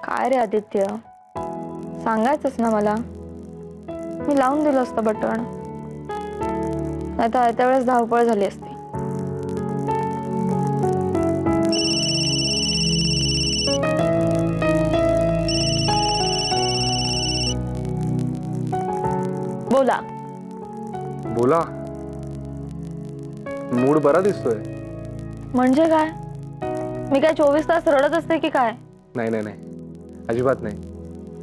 काय रे आदित्य, सांगायचंस ना मला, मी लावून दिलं असतं बटन. नाही तर त्या वेळेस धावपळ झाली असती. बोला. बोला. मूड बरा दिसतोय. म्हणजे काय, मी काय 24 तास रडत असते की काय? नाही नाही नाही, अजिबात नाही,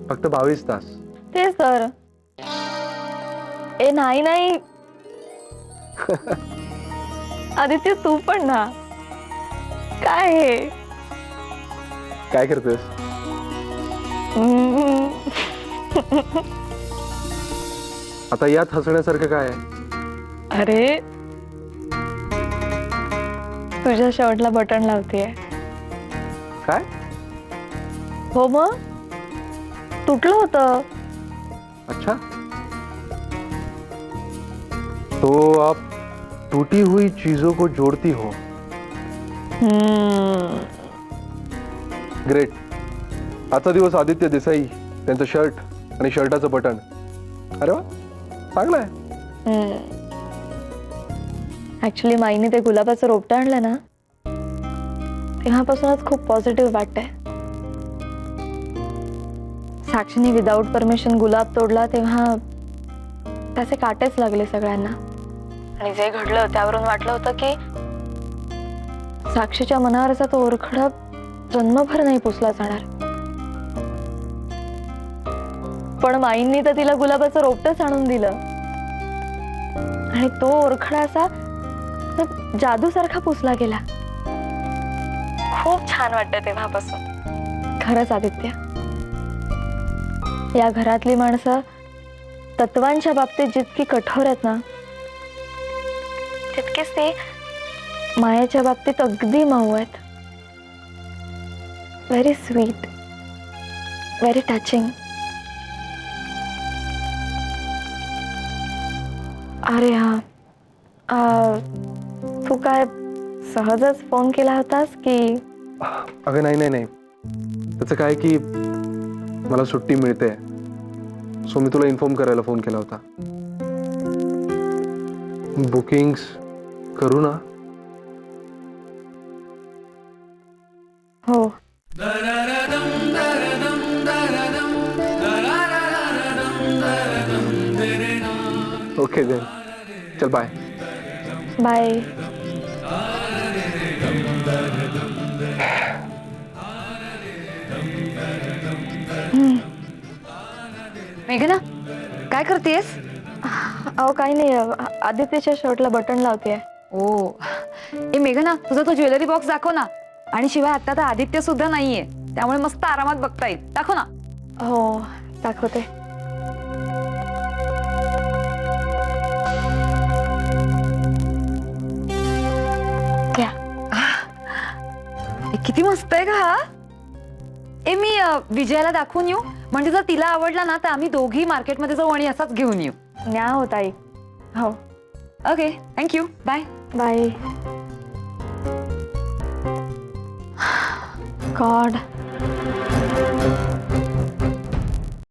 फक्त 22 तास. तेच तर. ए नाही नाही. आदित्य तू पण ना, काय हे? काय करतेस? आता यात हसण्यासारखं काय आहे? अरे तुझ्या शर्टला बटन लावतेय. काय? हो मग, तुटलं होतं. अच्छा, तो आप टूटी हुई चीजों को जोड़ती हो. ग्रेट. आजचा दिवस आदित्य देसाई, त्यांचं शर्ट आणि शर्टाचं बटन. अरे वा, चांगलं आहे. ऍक्च्युली माईने ते गुलाबाचं रोपटं आणलं ना, तेव्हापासूनच खूप पॉझिटिव्ह वाटतंय. साक्षीने विदाऊट परमिशन गुलाब तोडला तेव्हा त्याचे काटेच लागले सगळ्यांना. आणि जे घडलं त्यावरून वाटलं होतं की साक्षीच्या मनावरचा तो ओरखडा जन्मभर नाही पुसला जाणार. पण माईंनी तर तिला गुलाबाचं रोपटंच आणून दिलं आणि तो ओरखडा असा जादूसारखा पुसला गेला. खूप छान वाटतं तेव्हापासून. खरंच आदित्य, या घरातली माणसं तत्वांच्या बाबतीत जितकी कठोर आहेत ना, तितकीच ते मायाच्या बाबतीत अगदी मऊ आहेत. Very sweet, very touching. अरे हा, तू काय सहजच फोन केला होतास की? अगं नाही नाही नाही, त्याचं काय की मला सुट्टी मिळते, सो मी तुला इन्फॉर्म करायला फोन केला होता. बुकिंग्स करू ना? हो. ओके देन, चल बाय. बाय. मेघना, काय करतेस? अहो काही नाही, आदित्यच्या शर्टला बटन लावतेय. ओ ए मेघना, तुझा तो ज्वेलरी बॉक्स दाखव ना. आणि शिवाय आता तर आदित्य सुद्धा नाहीये, त्यामुळे मस्त आरामात बघता येईल. दाखव ना. हो दाखवते. क्या किती मस्त आहे का हा? ए मी विजयाला दाखवून येऊ, म्हणजे जर तिला आवडला ना तर आम्ही दोघी मार्केटमध्ये जाऊ आणि असाच घेऊन येऊ. न्या हो ताई. हो. Okay, thank you. Bye bye. God,